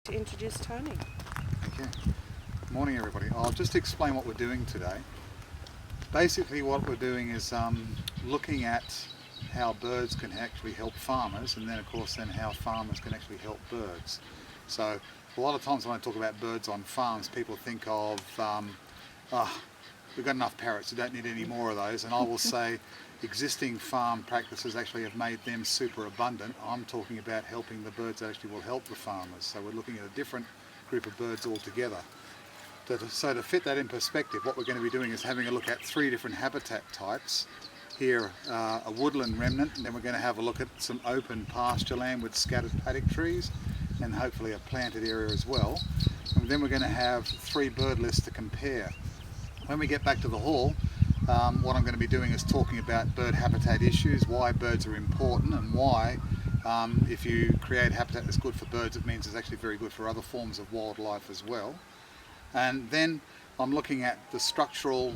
To introduce Tony. Okay. Morning everybody. I'll just explain what we're doing today. Basically what we're doing is looking at how birds can actually help farmers, and then of course how farmers can actually help birds. So a lot of times when I talk about birds on farms, people think of we've got enough parrots, we don't need any more of those, and I will say existing farm practices actually have made them super abundant. I'm talking about helping the birds that actually will help the farmers. So we're looking at a different group of birds altogether. So to fit that in perspective, what we're going to be doing is having a look at 3 different habitat types. Here a woodland remnant, and then we're going to have a look at some open pasture land with scattered paddock trees and hopefully a planted area as well. And then we're going to have 3 bird lists to compare. When we get back to the hall, what I'm going to be doing is talking about bird habitat issues, why birds are important, and why if you create habitat that's good for birds, it means it's actually very good for other forms of wildlife as well. And then I'm looking at the structural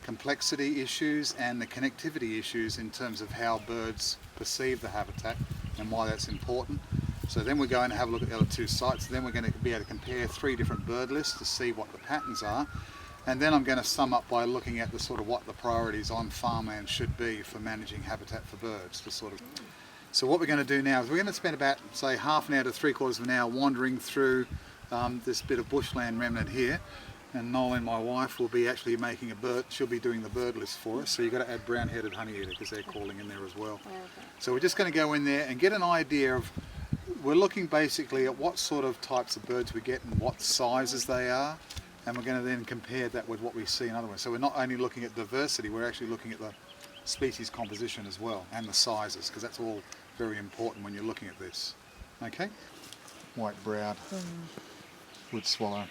complexity issues and the connectivity issues in terms of how birds perceive the habitat and why that's important. So then we're going to have a look at the other 2 sites. Then we're going to be able to compare 3 different bird lists to see what the patterns are. And then I'm going to sum up by looking at the sort of what the priorities on farmland should be for managing habitat for birds. So what we're going to do now is we're going to spend about, say, half an hour to 3/4 of an hour wandering through this bit of bushland remnant here. And Nolan, my wife, will be actually making she'll be doing the bird list for us. So you've got to add brown-headed honeyeater because they're calling in there as well. Okay. So we're just going to go in there and get an idea of, we're looking basically at what sort of types of birds we get and what sizes they are. And we're going to then compare that with what we see in other ones. So we're not only looking at diversity, we're actually looking at the species composition as well, and the sizes, because that's all very important when you're looking at this. Okay? White-browed wood swallow.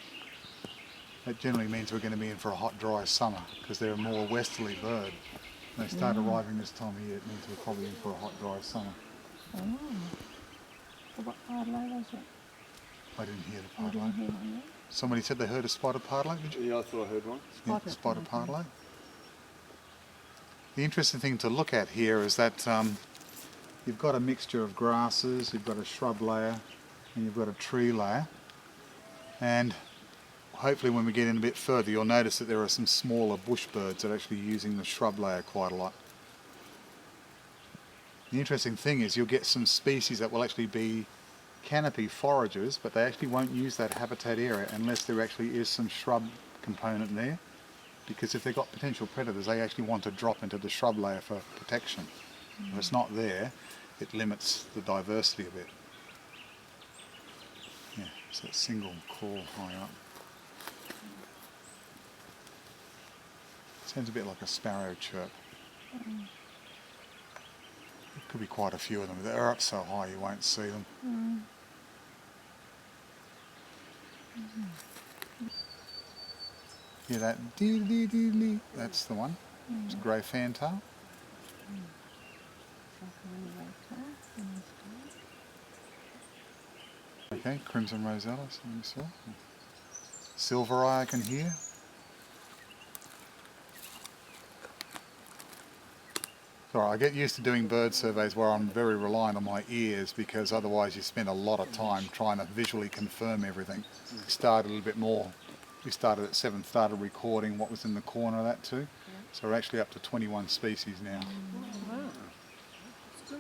That generally means we're going to be in for a hot, dry summer, because they're a more westerly bird. When they start arriving this time of year, it means we're probably in for a hot, dry summer. Oh. So what pardalay was it? I didn't hear the pardalay. Somebody said they heard a spotted pardalay, did you? Yeah, I thought I heard one. Spotted pardalay. The interesting thing to look at here is that you've got a mixture of grasses, you've got a shrub layer, and you've got a tree layer. And hopefully when we get in a bit further, you'll notice that there are some smaller bush birds that are actually using the shrub layer quite a lot. The interesting thing is you'll get some species that will actually be canopy foragers, but they actually won't use that habitat area unless there actually is some shrub component there, because if they've got potential predators, they actually want to drop into the shrub layer for protection. If it's not there, it limits the diversity a bit. Yeah, so it's single call high up. Sounds a bit like a sparrow chirp. Could be quite a few of them. They're up so high you won't see them. Yeah, that dee-dee-dee-dee, that's the one. It's a grey fantail. Okay, crimson rosella, something you saw. Silver eye I can hear. Sorry, I get used to doing bird surveys where I'm very reliant on my ears, because otherwise you spend a lot of time trying to visually confirm everything. We started a little bit more. We started at 7, started recording what was in the corner of that too. So we're actually up to 21 species now. Wow. That's good.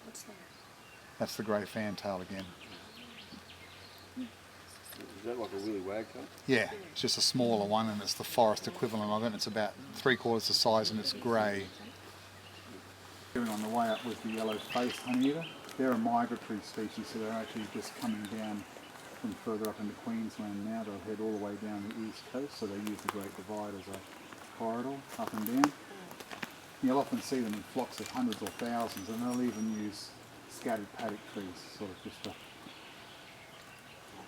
What's that? That's the grey fantail again. Is that like a willy wagtail? Yeah, it's just a smaller one, and it's the forest equivalent of it. It's about 3/4 the size and it's grey. On the way up was the yellow-faced honeyeater. They're a migratory species, so they're actually just coming down from further up into Queensland now. They'll head all the way down the east coast, so they use the Great Divide as a corridor up and down. You'll often see them in flocks of hundreds or thousands, and they'll even use scattered paddock trees, sort of just to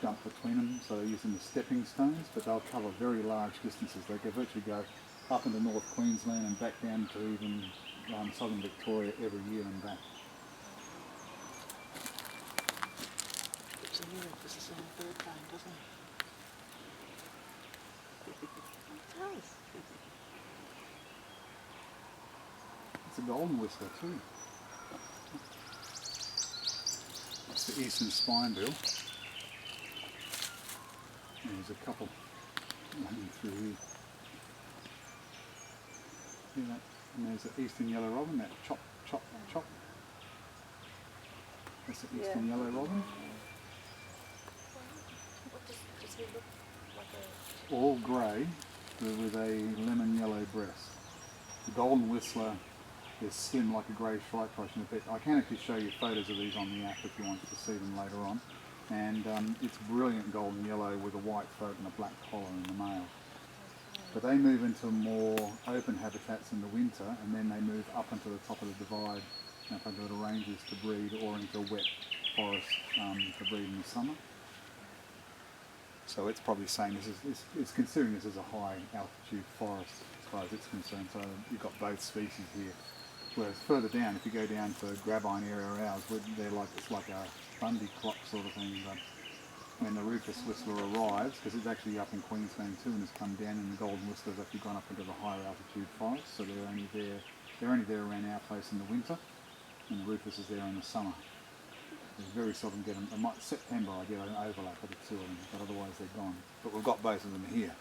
jump between them. So they use them as stepping stones, but they'll cover very large distances. They can virtually go up into North Queensland and back down to even southern Victoria every year and back. Gives a mirror for the same bird kind, doesn't it? It does. It's a golden whistler too. the eastern spinebill. And there's a couple running through here. See that? And there's the eastern yellow robin, that chop, chop, chop. That's the eastern yellow robin. What does he look like? All grey with a lemon yellow breast. The golden whistler is slim like a grey striped thrush in a bit. I can actually show you photos of these on the app if you want to see them later on. And it's brilliant golden yellow with a white throat and a black collar in the male. But they move into more open habitats in the winter, and then they move up into the top of the divide, up into the ranges to breed, or into wet forest to breed in the summer. So it's probably saying it's considering this as a high altitude forest as far as it's concerned. So you've got both species here. Whereas further down, if you go down to Grabine area or ours, it's like a Bundy clock sort of thing. But when the Rufous Whistler arrives, because it's actually up in Queensland too, and has come down, and the Golden Whistler's actually gone up into the higher altitude forest, so they're only there around our place in the winter, and the Rufous is there in the summer. You very seldom get them. September I get an overlap of the two of them, but otherwise they're gone. But we've got both of them here.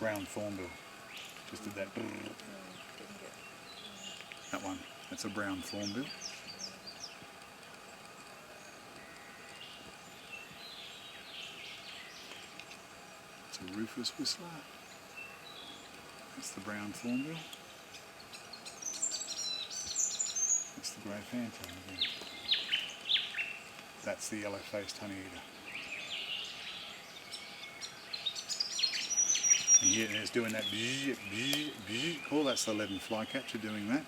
Brown thornbill. Just did that. That one. That's a brown thornbill. It's a Rufous Whistler. That's the brown thornbill. That's the grey phantom again. That's the yellow-faced honeyeater. And here it's doing that bzz, bzz, bzz. Oh, that's the leaden flycatcher doing that.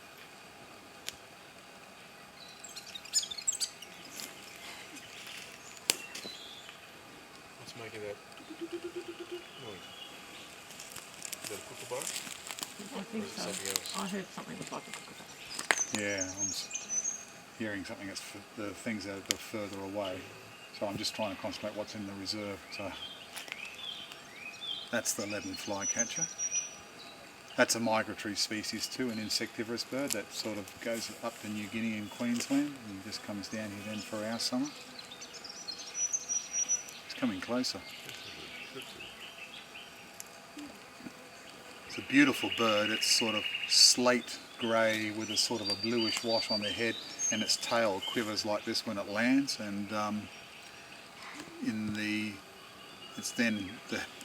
What's making that noise? Is that a kookaburra? I think Or is it so. something else? I heard something like a kookaburra. Yeah, I'm hearing something that's the things that are further away. So I'm just trying to concentrate what's in the reserve. So that's the leaden flycatcher. That's a migratory species too, an insectivorous bird that sort of goes up to New Guinea and Queensland and just comes down here then for our summer. It's coming closer. It's a beautiful bird. It's sort of slate grey with a sort of a bluish wash on the head, and its tail quivers like this when it lands, and it's then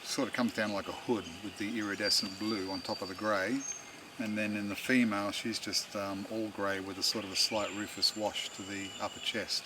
sort of comes down like a hood with the iridescent blue on top of the grey, and then in the female she's just all grey with a sort of a slight rufous wash to the upper chest.